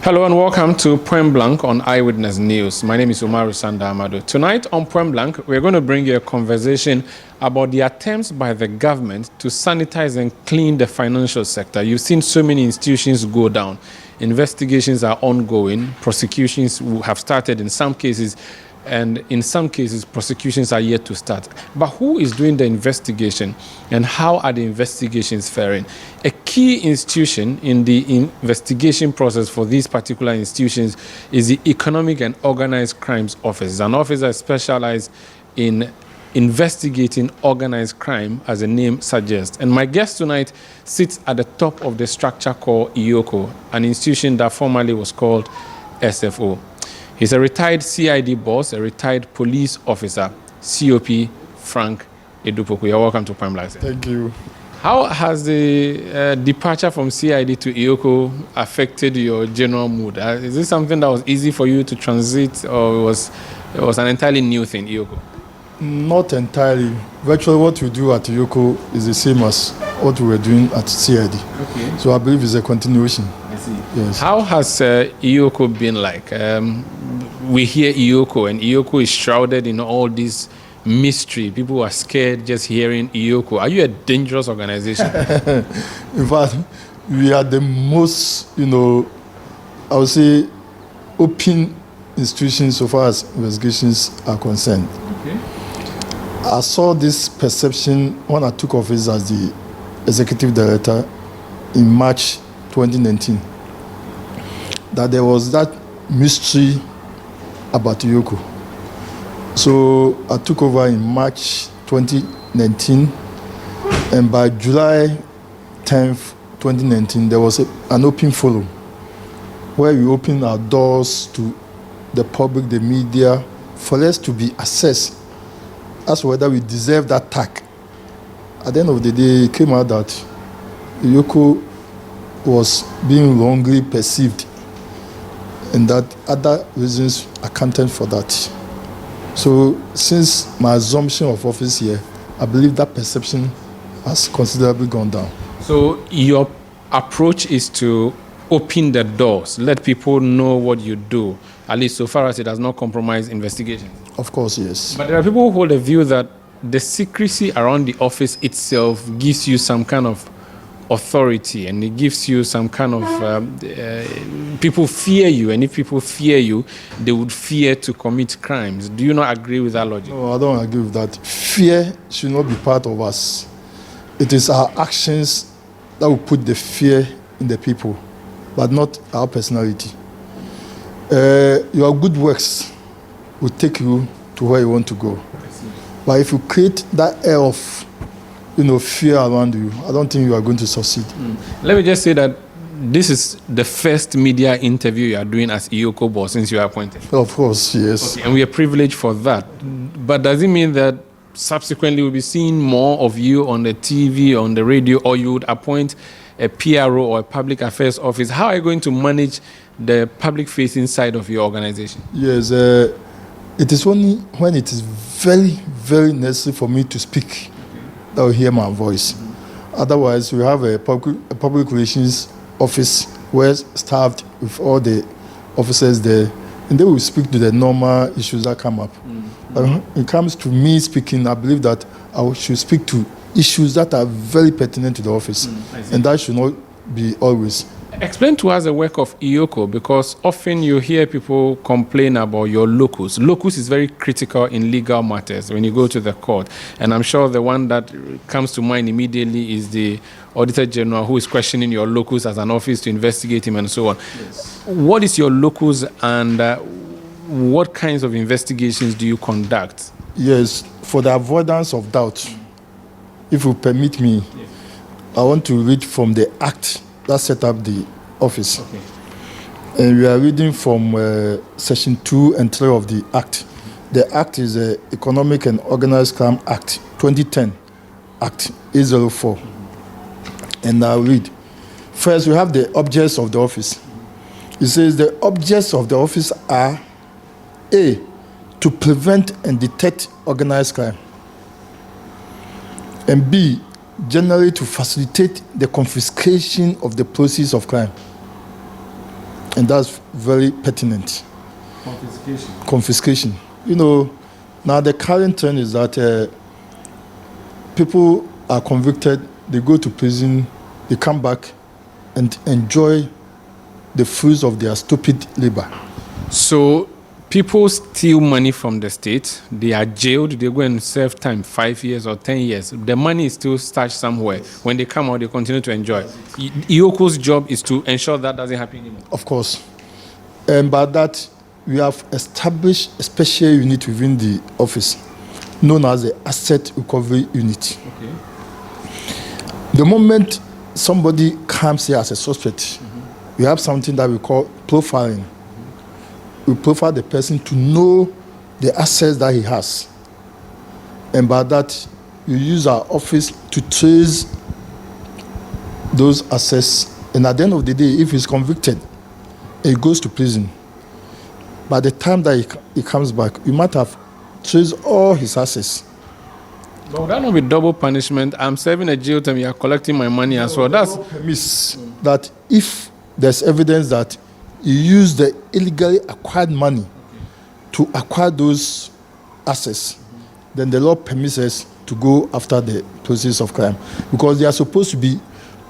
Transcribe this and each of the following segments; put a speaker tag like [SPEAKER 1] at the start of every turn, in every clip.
[SPEAKER 1] Hello and welcome to Point Blank on Eyewitness News. My name is Umaru Sanda Amado. Tonight on Point Blank, we're going to bring you a conversation about the attempts by the government to sanitize and clean the financial sector. You've seen so many institutions go down. Investigations are ongoing. Prosecutions have started in some cases, and in some cases, prosecutions are yet to start. But who is doing the investigation, and how are the investigations faring? A key institution in the investigation process for these particular institutions is the Economic and Organized Crimes Office, an office that specializes in investigating organized crime, as the name suggests. And my guest tonight sits at the top of the structure called IOCO, an institution that formerly was called SFO. He's a retired CID boss, a retired police officer, COP Frank Edupoku. You're welcome to Point Blank.
[SPEAKER 2] Thank you.
[SPEAKER 1] How has the departure from CID to IOCO affected your general mood? Is this something that was easy for you to transit, or it was an entirely new thing, IOCO?
[SPEAKER 2] Not entirely. Virtually what we do at IOCO is the same as what we were doing at CID.
[SPEAKER 1] Okay.
[SPEAKER 2] So I believe it's a continuation.
[SPEAKER 1] I see.
[SPEAKER 2] Yes.
[SPEAKER 1] How has IOCO been like? We hear IOCO, and IOCO is shrouded in all this mystery. People are scared just hearing IOCO. Are you a dangerous organization?
[SPEAKER 2] In fact, we are the most, I would say, open institutions so far as investigations are concerned.
[SPEAKER 1] Okay.
[SPEAKER 2] I saw this perception when I took office as the executive director in March 2019, that there was that mystery about IOCO. So I took over in March 2019, and by July 10th, 2019, there was an open forum where we opened our doors to the public, the media, for us to be assessed as to whether we deserve that tag. At the end of the day, it came out that IOCO was being wrongly perceived, and that other reasons accounted for that. So since my assumption of office here, I believe that perception has considerably gone down.
[SPEAKER 1] So your approach is to open the doors, let people know what you do, at least so far as it does not compromise investigations.
[SPEAKER 2] Of course, yes.
[SPEAKER 1] But there are people who hold a view that the secrecy around the office itself gives you some kind of authority, and it gives you some kind of people fear you, and if people fear you, they would fear to commit crimes. Do you not agree with that logic?
[SPEAKER 2] No, I don't agree with that. Fear should not be part of us. It is our actions that will put the fear in the people, but not our personality. Your good works will take you to where you want to go. But if you create that air of fear around you, I don't think you are going to succeed.
[SPEAKER 1] Let me just say that this is the first media interview you are doing as IOCO boss since you are appointed.
[SPEAKER 2] Of course, yes.
[SPEAKER 1] Okay, and we are privileged for that. But does it mean that subsequently we'll be seeing more of you on the TV, on the radio, or you would appoint a PRO or a public affairs office? How are you going to manage the public-facing side of your organization?
[SPEAKER 2] Yes, it is only when it is very, very necessary for me to speak that will hear my voice. Otherwise, we have a public relations office where staffed with all the officers there, and they will speak to the normal issues that come up. When it comes to me speaking, I believe that I should speak to issues that are very pertinent to the office, and that should not be always.
[SPEAKER 1] Explain to us the work of IOCO, because often you hear people complain about your locus. Locus is very critical in legal matters when you go to the court. And I'm sure the one that comes to mind immediately is the Auditor General, who is questioning your locus as an office to investigate him and so on. Yes. What is your locus, and what kinds of investigations do you conduct?
[SPEAKER 2] Yes, for the avoidance of doubt, if you permit me, yes, I want to read from the Act that set up the office. Okay. And we are reading from Section 2 and 3 of the Act. The Act is the Economic and Organized Crime Act, 2010, Act 804. And I'll read. First, we have the objects of the office. It says the objects of the office are A, to prevent and detect organized crime, and B, generally to facilitate the confiscation of the proceeds of crime. And that's very pertinent. Confiscation. You know, now the current trend is that people are convicted, they go to prison, they come back and enjoy the fruits of their stupid labor.
[SPEAKER 1] So people steal money from the state, they are jailed, they go and serve time 5 years or 10 years. The money is still stashed somewhere. When they come out, they continue to enjoy. EOCO's job is to ensure that doesn't happen anymore.
[SPEAKER 2] Of course. And by that, we have established a special unit within the office known as the Asset Recovery Unit.
[SPEAKER 1] Okay.
[SPEAKER 2] The moment somebody comes here as a suspect, we have something that we call profiling. We profile the person to know the assets that he has. And by that, we use our office to trace those assets. And at the end of the day, if he's convicted, he goes to prison. By the time that he comes back, we might have traced all his assets.
[SPEAKER 1] But would that not be double punishment? I'm serving a jail term, you are collecting my money as well. That's
[SPEAKER 2] permits that if there's evidence that you use the illegally acquired money to acquire those assets, then the law permits us to go after the proceeds of crime, because they are supposed to be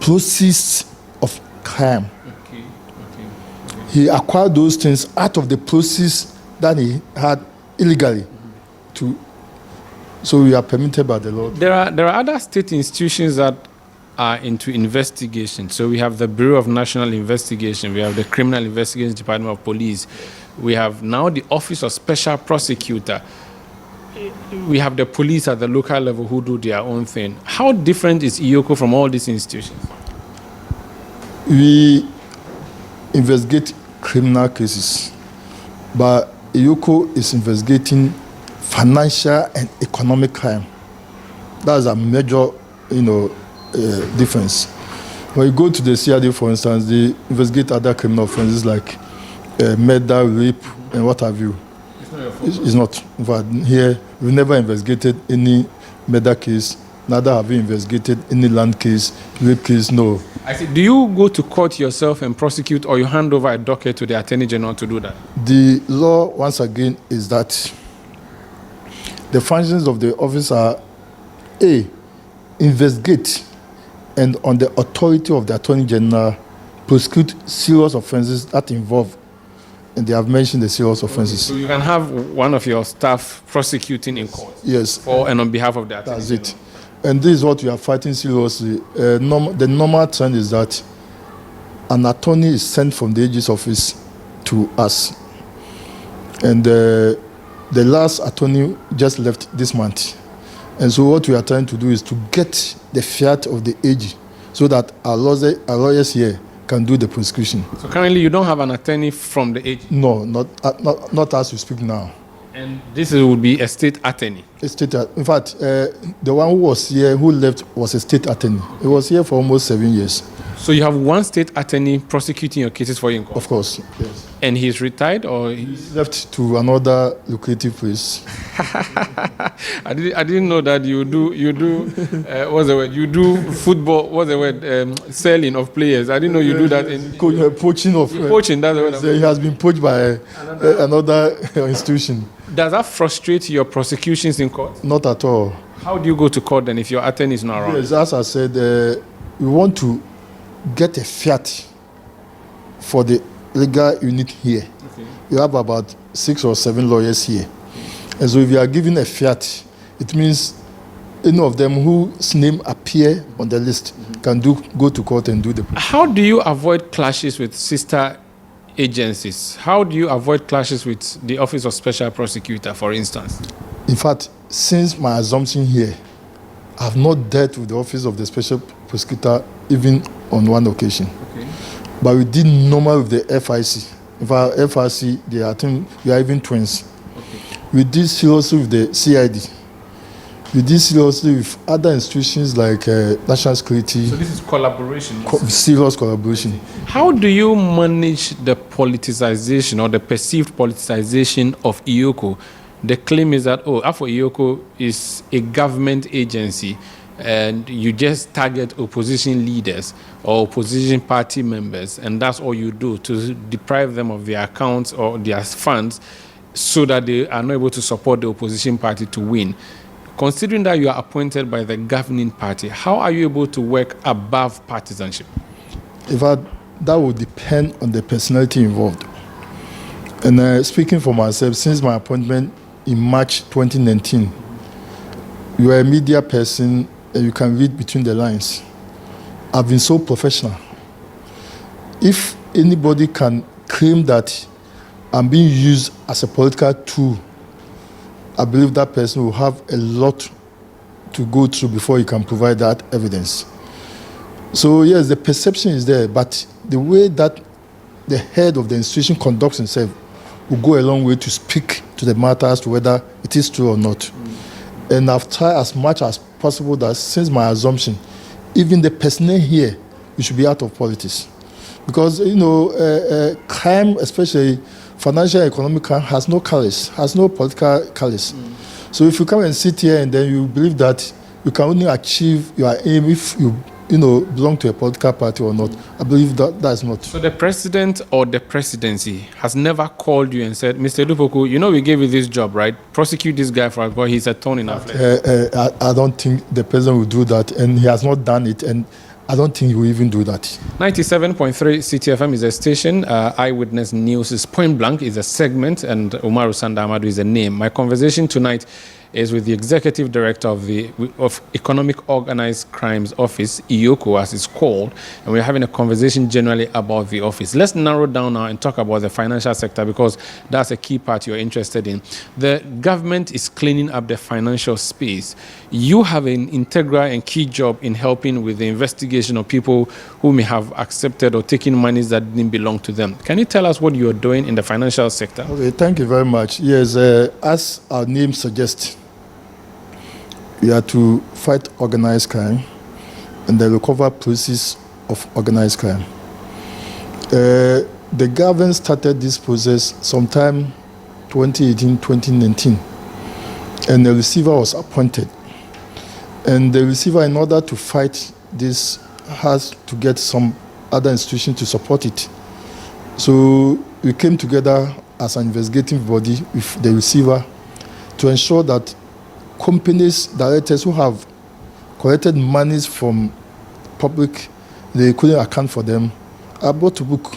[SPEAKER 2] proceeds of crime. He acquired those things out of the proceeds that he had illegally. So we are permitted by the law.
[SPEAKER 1] There are other state institutions that are into investigation. So we have the Bureau of National Investigation, we have the Criminal Investigation Department of Police, we have now the Office of Special Prosecutor, we have the police at the local level who do their own thing. How different is EOCO from all these institutions?
[SPEAKER 2] We investigate criminal cases, but EOCO is investigating financial and economic crime. That's a major, difference. When you go to the CRD, for instance, they investigate other criminal offenses like murder, rape, and what have you. It's not. In fact, here we never investigated any murder case. Neither have we investigated any land case, rape case. No.
[SPEAKER 1] I see. Do you go to court yourself and prosecute, or you hand over a docket to the Attorney General to do that?
[SPEAKER 2] The law, once again, is that the functions of the office are A, investigate, and on the authority of the Attorney General, prosecute serious offenses that involve, and they have mentioned the serious offenses.
[SPEAKER 1] So you can have one of your staff prosecuting in court?
[SPEAKER 2] Yes.
[SPEAKER 1] For and on behalf of the Attorney General?
[SPEAKER 2] That's it. And this is what we are fighting seriously. The normal trend is that an attorney is sent from the AG's office to us. And the last attorney just left this month. And so what we are trying to do is to get the fiat of the AG so that our lawyers here can do the prosecution.
[SPEAKER 1] So currently you don't have an attorney from the AG?
[SPEAKER 2] No, not as we speak now.
[SPEAKER 1] And this would be a state attorney?
[SPEAKER 2] In fact, the one who was here, who left, was a state attorney. He was here for almost 7 years.
[SPEAKER 1] So you have one state attorney prosecuting your cases for you in court?
[SPEAKER 2] Of course, yes.
[SPEAKER 1] And he's retired, or
[SPEAKER 2] he's left to another lucrative place?
[SPEAKER 1] I didn't know that you do what's the word? You do football. What's the word? Selling of players. I didn't know you do that in
[SPEAKER 2] poaching of
[SPEAKER 1] poaching. That's the word.
[SPEAKER 2] He has been poached by another institution.
[SPEAKER 1] Does that frustrate your prosecutions in court?
[SPEAKER 2] Not at all.
[SPEAKER 1] How do you go to court then if your attorney is not around?
[SPEAKER 2] Yes, as I said, we want to get a fiat for the legal unit here. Okay. You have about 6 or 7 lawyers here. And so if you are given a fiat, it means any of them whose name appear on the list can go to court and do the process.
[SPEAKER 1] How do you avoid clashes with sister agencies? How do you avoid clashes with the Office of Special Prosecutor, for instance?
[SPEAKER 2] In fact, since my assumption here, I have not dealt with the Office of the Special Prosecutor even on one occasion. Okay. But we did normal with the FIC. In fact, FIC, they are even twins. Okay. We did seriously with the CID. We did seriously with other institutions like National Security.
[SPEAKER 1] So this is collaboration?
[SPEAKER 2] Serious collaboration.
[SPEAKER 1] How do you manage the politicization or the perceived politicization of EOCO? The claim is that, Afo EOCO is a government agency. and you just target opposition leaders or opposition party members, and that's all you do to deprive them of their accounts or their funds so that they are not able to support the opposition party to win. Considering that you are appointed by the governing party, how are you able to work above partisanship?
[SPEAKER 2] In fact, that would depend on the personality involved. And speaking for myself, since my appointment in March 2019, you are a media person and you can read between the lines. I've been so professional. If anybody can claim that I'm being used as a political tool, I believe that person will have a lot to go through before he can provide that evidence. So yes, the perception is there, but the way that the head of the institution conducts himself will go a long way to speak to the matter as to whether it is true or not. And I've tried as much as possible that since my assumption, even the personnel here, we should be out of politics. Because, crime, especially financial and economic crime, has no colors, has no political colors. So if you come and sit here and then you believe that you can only achieve your aim if you belong to a political party or not, I believe that that's not.
[SPEAKER 1] So the president or the presidency has never called you and said, Mr. Dupoku, we gave you this job, right? Prosecute this guy for us, but he's a thorn in our flesh.
[SPEAKER 2] I don't think the president will do that, and he has not done it, and I don't think he will even do that.
[SPEAKER 1] 97.3 CTFM is a station. Eyewitness News is Point Blank is a segment, and Umaru Sanda Amadu is a name. My conversation tonight is with the Executive Director of Economic Organized Crimes Office, EOCO as it's called, and we're having a conversation generally about the office. Let's narrow down now and talk about the financial sector, because that's a key part you're interested in. The government is cleaning up the financial space. You have an integral and key job in helping with the investigation of people who may have accepted or taken monies that didn't belong to them. Can you tell us what you're doing in the financial sector?
[SPEAKER 2] Okay, thank you very much. Yes, as our name suggests, we are to fight organized crime and the recover proceeds of organized crime. The government started this process sometime 2018, 2019, and the receiver was appointed. And the receiver, in order to fight this, has to get some other institution to support it. So we came together as an investigative body with the receiver to ensure that companies, directors who have collected monies from public, they couldn't account for them, are brought to book.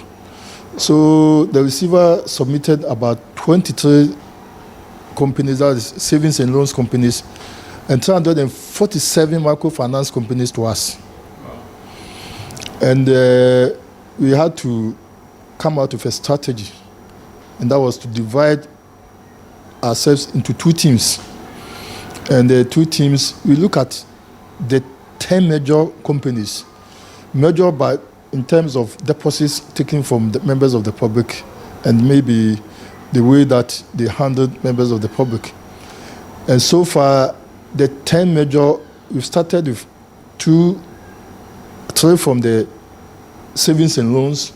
[SPEAKER 2] So the receiver submitted about 23 companies, that is savings and loans companies, and 347 microfinance companies to us. And we had to come out with a strategy, and that was to divide ourselves into two teams. And the two teams, we look at the 10 major companies, measured by in terms of deposits taken from the members of the public, and maybe the way that they handled members of the public. And so far, the 10 major, we've started with 3 from the savings and loans,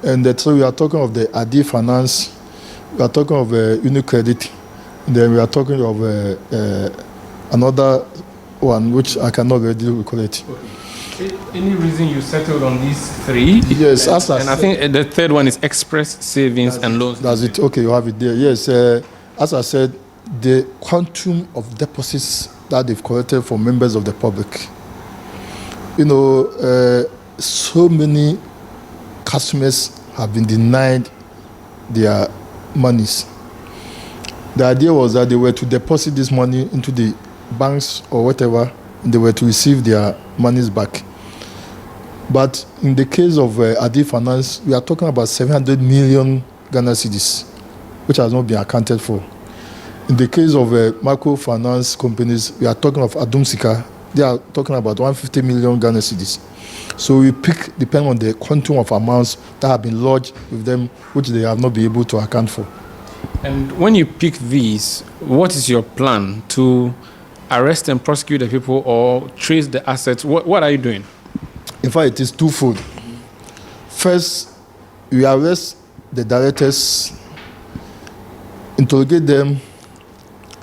[SPEAKER 2] and the 3 we are talking of the ADI Finance, we are talking of Unicredit, and then we are talking of another one, which I cannot really recall it.
[SPEAKER 1] Okay. Any reason you settled on these 3?
[SPEAKER 2] Yes,
[SPEAKER 1] I think the third one is Express Savings and Loans.
[SPEAKER 2] That's it. Okay, you have it there. Yes, as I said, the quantum of deposits that they've collected from members of the public. So many customers have been denied their monies. The idea was that they were to deposit this money into the banks or whatever, and they were to receive their monies back. But in the case of ADI Finance, we are talking about 700 million Ghana cedis, which has not been accounted for. In the case of microfinance companies, we are talking of Adumsika, they are talking about 150 million Ghana cedis. So we pick, depending on the quantum of amounts that have been lodged with them, which they have not been able to account for.
[SPEAKER 1] And when you pick these, what is your plan to arrest and prosecute the people or trace the assets? What are you doing?
[SPEAKER 2] In fact, it is twofold. First, we arrest the directors, interrogate them.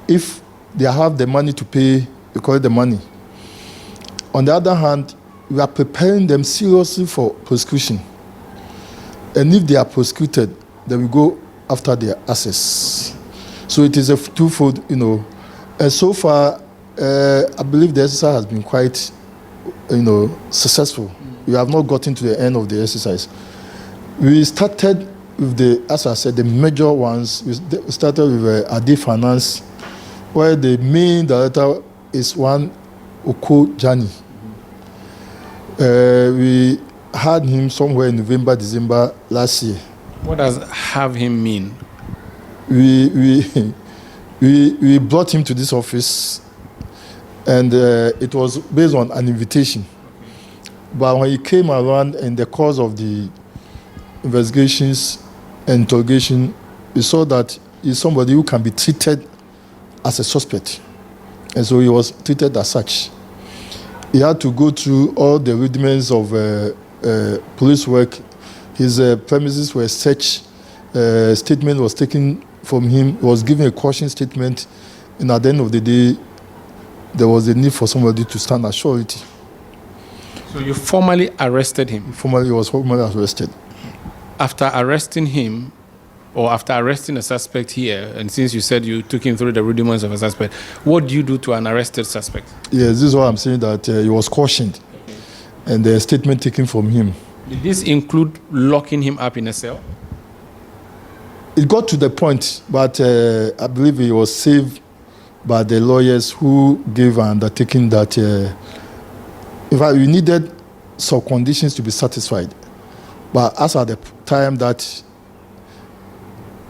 [SPEAKER 2] If they have the money to pay, we collect the money. On the other hand, we are preparing them seriously for prosecution. And if they are prosecuted, then we go after their assets. So it is a twofold, And so far, I believe the exercise has been quite, successful. We have not gotten to the end of the exercise. We started with as I said, the major ones. We started with Ade Finance, where the main director is one Oko Jani. We had him somewhere in November, December last year.
[SPEAKER 1] What does have him mean?
[SPEAKER 2] We brought him to this office, and it was based on an invitation. But when he came around in the course of the investigations and interrogation, we saw that he's somebody who can be treated as a suspect. And so he was treated as such. He had to go through all the rudiments of police work. His premises were searched. Statement was taken from him. He was given a caution statement. And at the end of the day, there was a need for somebody to stand as surety.
[SPEAKER 1] So you formally arrested him?
[SPEAKER 2] He was formally arrested.
[SPEAKER 1] After arresting him, or after arresting a suspect here, and since you said you took him through the rudiments of a suspect, what do you do to an arrested suspect?
[SPEAKER 2] Yes, this is what I'm saying, that he was cautioned, and the statement taken from him.
[SPEAKER 1] Did this include locking him up in a cell?
[SPEAKER 2] It got to the point, but I believe he was saved by the lawyers who gave an undertaking that, in fact, we needed some conditions to be satisfied. But as at the time that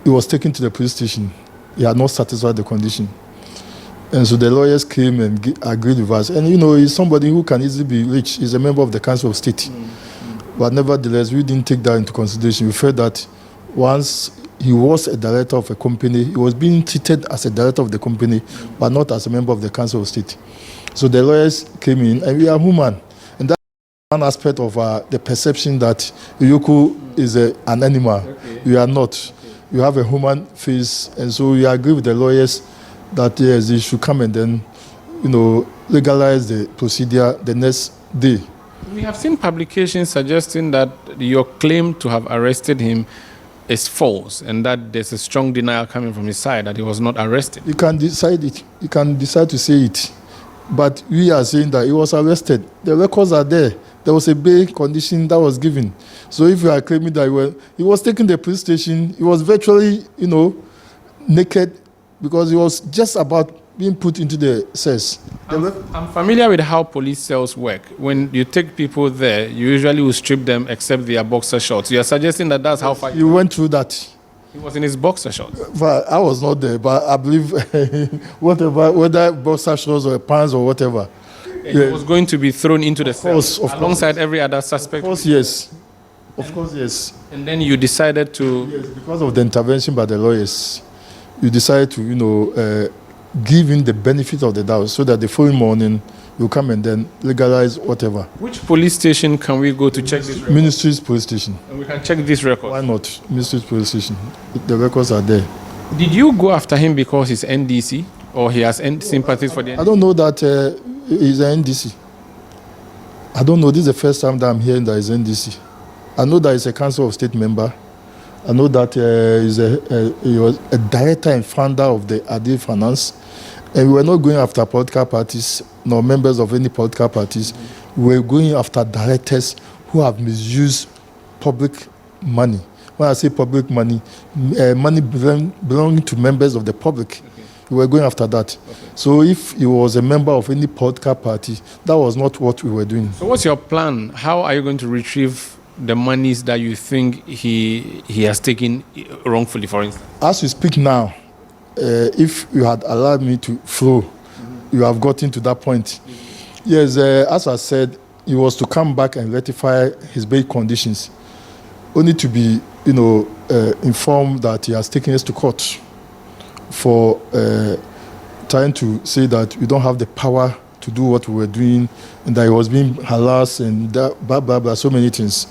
[SPEAKER 2] he was taken to the police station, he had not satisfied the condition. And so the lawyers came and agreed with us. And, he's somebody who can easily be reached. He's a member of the Council of State. But nevertheless, we didn't take that into consideration. We felt that once he was a director of a company, he was being treated as a director of the company, but not as a member of the Council of State. So the lawyers came in, and we are human. And that's one aspect of the perception that Iyoko is an animal. Okay. We are not. You have a human face, and so we agree with the lawyers that yes, they should come and then, legalize the procedure the next day.
[SPEAKER 1] We have seen publications suggesting that your claim to have arrested him is false, and that there's a strong denial coming from his side that he was not arrested.
[SPEAKER 2] You can decide it. You can decide to say it, but we are saying that he was arrested. The records are there. There was a bail condition that was given. So if you are claiming that he was taken to the police station, he was virtually, naked, because he was just about being put into the cells.
[SPEAKER 1] I'm familiar with how police cells work. When you take people there, you usually will strip them except their boxer shorts. You are suggesting that that's how far
[SPEAKER 2] you went through that.
[SPEAKER 1] He was in his boxer shorts.
[SPEAKER 2] But I was not there, but I believe whether boxer shorts or pants or whatever.
[SPEAKER 1] He was going to be thrown into the cell alongside every other suspect.
[SPEAKER 2] Of course, yes. Of course, yes.
[SPEAKER 1] And then you decided to...
[SPEAKER 2] Yes, because of the intervention by the lawyers, you decided to, give him the benefit of the doubt so that the following morning you come and then legalize whatever.
[SPEAKER 1] Which police station can we go to check this record?
[SPEAKER 2] Ministry's police station.
[SPEAKER 1] And we can check this record?
[SPEAKER 2] Why not? Ministry's police station. The records are there.
[SPEAKER 1] Did you go after him because he's NDC or he has sympathies for the NDC?
[SPEAKER 2] I don't know that he's an NDC. I don't know. This is the first time that I'm hearing that he's NDC. I know that he's a Council of State member. I know that he was a director and founder of the Ade Finance. And we were not going after political parties, nor members of any political parties. We were going after directors who have misused public money. When I say public money, money belonging to members of the public. Okay. We were going after that. Okay. So if he was a member of any political party, that was not what we were doing.
[SPEAKER 1] So what's your plan? How are you going to retrieve the monies that you think he has taken wrongfully, for instance?
[SPEAKER 2] As we speak now, if you had allowed me to flow, you have gotten to that point. Yes, as I said, he was to come back and rectify his bail conditions, only to be, informed that he has taken us to court for trying to say that we don't have the power to do what we were doing, and that he was being harassed and that, blah, blah, blah, so many things.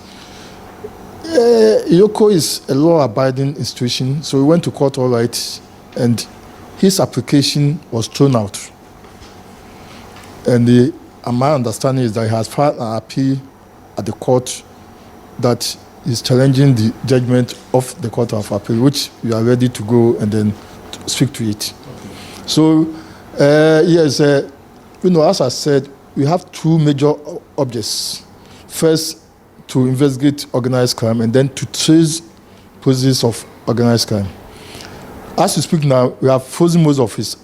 [SPEAKER 2] Iyoko is a law-abiding institution, so we went to court, all right, and his application was thrown out. And my understanding is that he has filed an appeal at the court that is challenging the judgment of the Court of Appeal, which we are ready to go and then speak to it. Okay. So, yes, as I said, we have two major objects. First, to investigate organized crime, and then to trace processes of organized crime. As we speak now, we have frozen most of his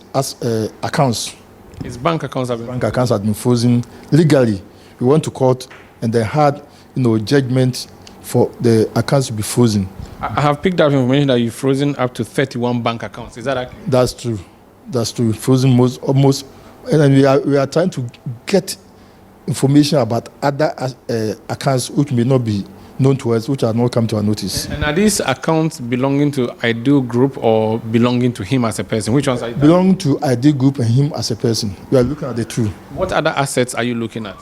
[SPEAKER 2] accounts.
[SPEAKER 1] His bank accounts have
[SPEAKER 2] been frozen legally. We went to court and they had, judgment for the accounts to be frozen.
[SPEAKER 1] I have picked up information that you've frozen up to 31 bank accounts. Is that accurate?
[SPEAKER 2] That's true. That's true. Frozen almost, and then we are trying to get information about other accounts which may not be known to us, which are not come to our notice.
[SPEAKER 1] And are these accounts belonging to Ideal Group or belonging to him as a person? Which ones are you
[SPEAKER 2] belonging to Ideal Group and him as a person? We are looking at the two.
[SPEAKER 1] What other assets are you looking at?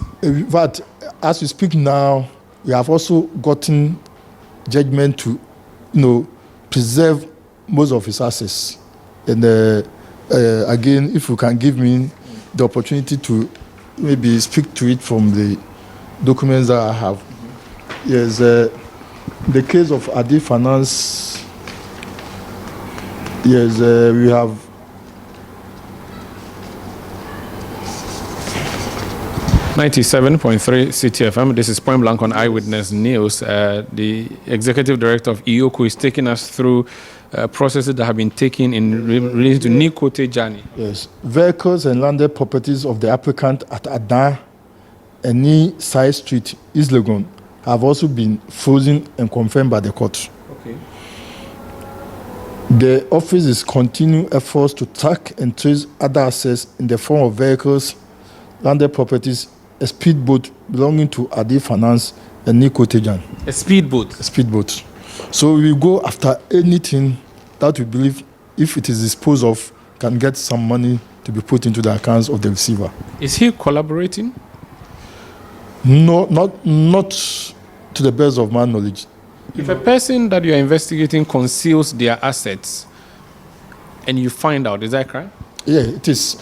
[SPEAKER 2] But as we speak now, we have also gotten judgment to, preserve most of his assets. And again, if you can give me the opportunity to maybe speak to it from the documents that I have. Yes, the case of Adi Finance, yes, we have
[SPEAKER 1] 97.3 CTFM. This is Point Blank on Eyewitness News. The executive director of EOCO is taking us through processes that have been taken in relation to Ni Kote Jani.
[SPEAKER 2] Yes. Vehicles and landed properties of the applicant at Adan and Ni Side Street, East Legon, have also been frozen and confirmed by the court.
[SPEAKER 1] Okay.
[SPEAKER 2] The office is continuing efforts to track and trace other assets in the form of vehicles, landed properties, a speedboat belonging to Adi Finance and Ni Kote Jani.
[SPEAKER 1] A speedboat?
[SPEAKER 2] A speedboat. So we go after anything that we believe, if it is disposed of, can get some money to be put into the accounts of the receiver.
[SPEAKER 1] Is he collaborating?
[SPEAKER 2] No, not to the best of my knowledge.
[SPEAKER 1] If a person that you are investigating conceals their assets and you find out, is that correct?
[SPEAKER 2] Yeah, it is.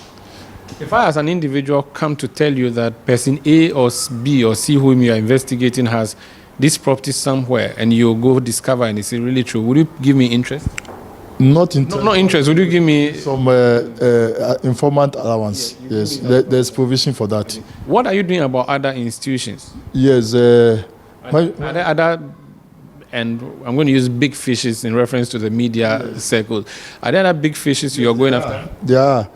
[SPEAKER 1] If I, as an individual, come to tell you that person A or B or C whom you are investigating has this property somewhere, and you go discover and it's really true, would you give me interest?
[SPEAKER 2] Not interest.
[SPEAKER 1] Not interest. Would you give me
[SPEAKER 2] some informant allowance? Yeah, yes, there's provision for that.
[SPEAKER 1] What are you doing about other institutions?
[SPEAKER 2] Yes.
[SPEAKER 1] Are there other, and I'm going to use big fishes in reference to the media circles. Are there other big fishes you're going after?
[SPEAKER 2] There are.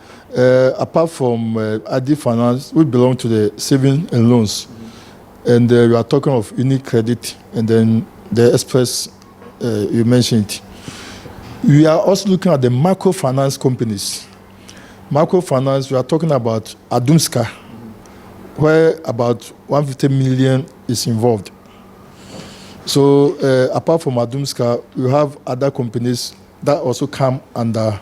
[SPEAKER 2] Apart from Adi Finance, we belong to the savings and loans. And we are talking of UniCredit and then the Express, you mentioned. We are also looking at the microfinance companies. Microfinance, we are talking about Adumska, where about 150 million is involved. So apart from Adumska, we have other companies that also come under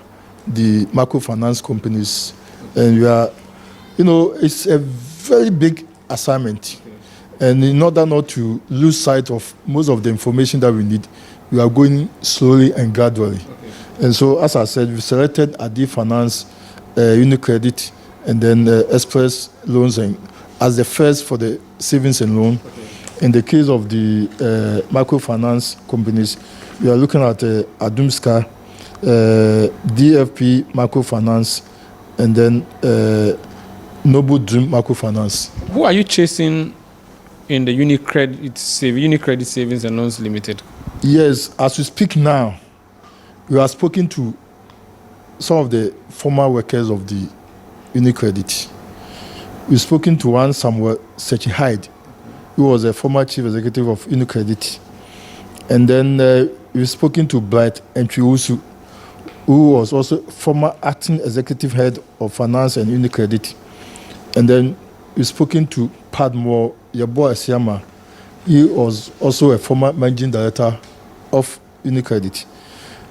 [SPEAKER 2] the microfinance companies. And we are, it's a very big assignment. And in order not to lose sight of most of the information that we need, we are going slowly and gradually. Okay. And so, as I said, we selected Adi Finance, UniCredit, and then Express Loans as the first for the savings and loan. Okay. In the case of the microfinance companies, we are looking at Adumska, DFP Microfinance, and then Noble Dream Microfinance.
[SPEAKER 1] Who are you chasing in the UniCredit Savings and Loans Limited?
[SPEAKER 2] Yes, as we speak now, we are speaking to some of the former workers of the UniCredit. We've spoken to one Samuel Sechi-Hyde, who was a former chief executive of UniCredit. And then we've spoken to Bright Entry-Usu, who was also former acting executive head of finance and UniCredit. And then we've spoken to Padmore Yabo Asiama. He was also a former managing director of UniCredit.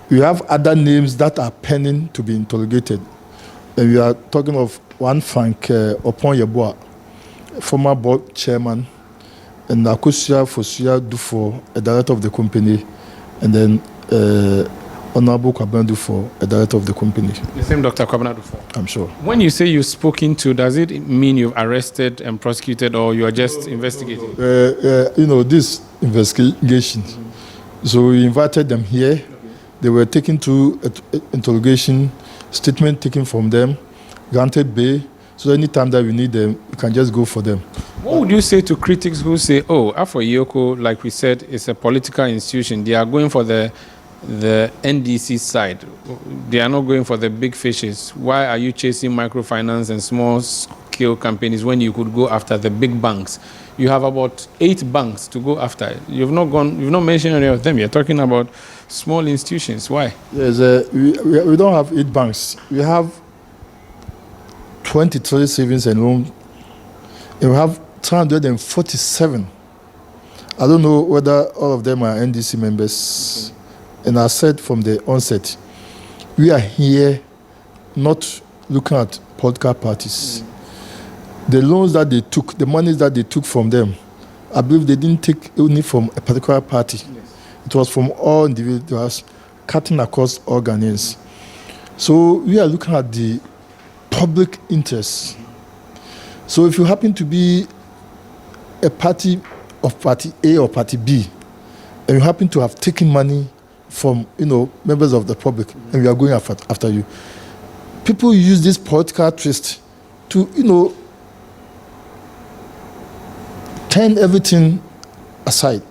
[SPEAKER 2] We have other names that are pending to be interrogated. And we are talking of one Frank Opon Yeboah, former board chairman, and Akosia Fosia Dufo, a director of the company, and then Honorable Kwabena Dufo, a director of the company.
[SPEAKER 1] The same Dr. Kwabena Dufo?
[SPEAKER 2] I'm sure.
[SPEAKER 1] When you say you've spoken to, does it mean you've arrested and prosecuted, or you are just investigating?
[SPEAKER 2] This investigation. So we invited them here. Okay. They were taken to interrogation, statement taken from them, granted bail. So anytime that we need them, we can just go for them.
[SPEAKER 1] What would you say to critics who say, oh, Afro EOCO, like we said, is a political institution. They are going for the NDC side. They are not going for the big fishes. Why are you chasing microfinance and small-scale companies when you could go after the big banks? You have about 8 banks to go after. You've not mentioned any of them. You're talking about small institutions. Why?
[SPEAKER 2] Yes, we don't have 8 banks. We have 23 savings and loans. And we have 347. I don't know whether all of them are NDC members. Okay. And I said from the onset, we are here not looking at political parties. The loans that they took, the monies that they took from them, I believe they didn't take only from a particular party. Yes. It was from all individuals, cutting across all Ghanaians. So we are looking at the public interest. So if you happen to be a party of Party A or Party B, and you happen to have taken money from members of the public, and we are going after you, people use this political twist to turn everything aside.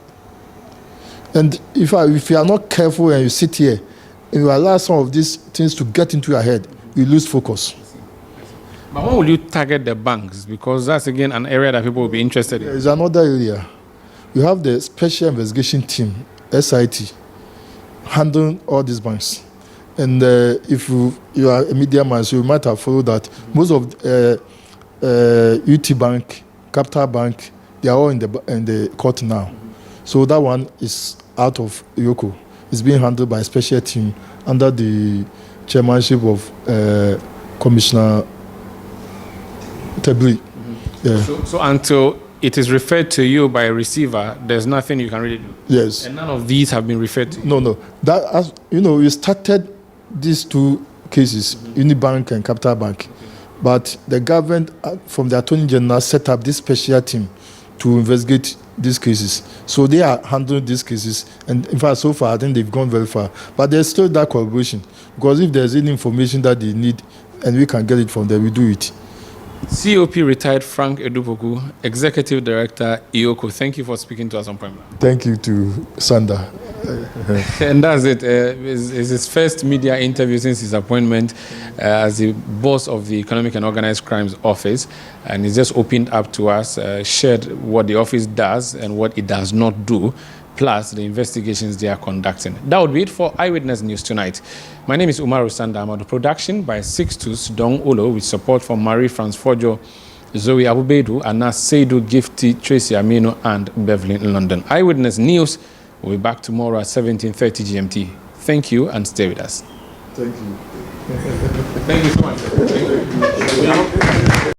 [SPEAKER 2] And if you are not careful and you sit here and you allow some of these things to get into your head, you lose focus.
[SPEAKER 1] But when will you target the banks? Because that's, again, an area that people will be interested in.
[SPEAKER 2] There is another area. You have the Special Investigation Team, SIT, handling all these banks. And if you are a media man, so you might have followed that. Most of UT Bank, Capital Bank, they are all in the court now. So that one is out of EOCO. It's being handled by a special team under the chairmanship of Commissioner Tebri. Yeah. So
[SPEAKER 1] until it is referred to you by a receiver, there's nothing you can really do?
[SPEAKER 2] Yes.
[SPEAKER 1] And none of these have been referred to?
[SPEAKER 2] No. That, we started these 2 cases, Unibank and Capital Bank. Okay. But the government, from the Attorney General, set up this special team to investigate these cases. So they are handling these cases. And in fact, so far, I think they've gone very far. But there's still that collaboration. Because if there's any information that they need and we can get it from them, we do it.
[SPEAKER 1] COP retired Frank Edupoku, Executive Director, EOCO. Thank you for speaking to us on Point Blank.
[SPEAKER 2] Thank you to Sanda.
[SPEAKER 1] And that's it. It's his first media interview since his appointment as the boss of the Economic and Organized Crimes Office. And he's just opened up to us, shared what the office does and what it does not do, plus the investigations they are conducting. That would be it for Eyewitness News tonight. My name is Umaru Sandama. The production by Sixtus Dong Olo with support from Marie-France Fojo, Zoe Abubedu, Anna Seidu, Gifty, Tracy Amino, and Beverly in London. Eyewitness News will be back tomorrow at 17:30 GMT. Thank you and stay with us.
[SPEAKER 2] Thank you.
[SPEAKER 1] Thank you so much. Thank you.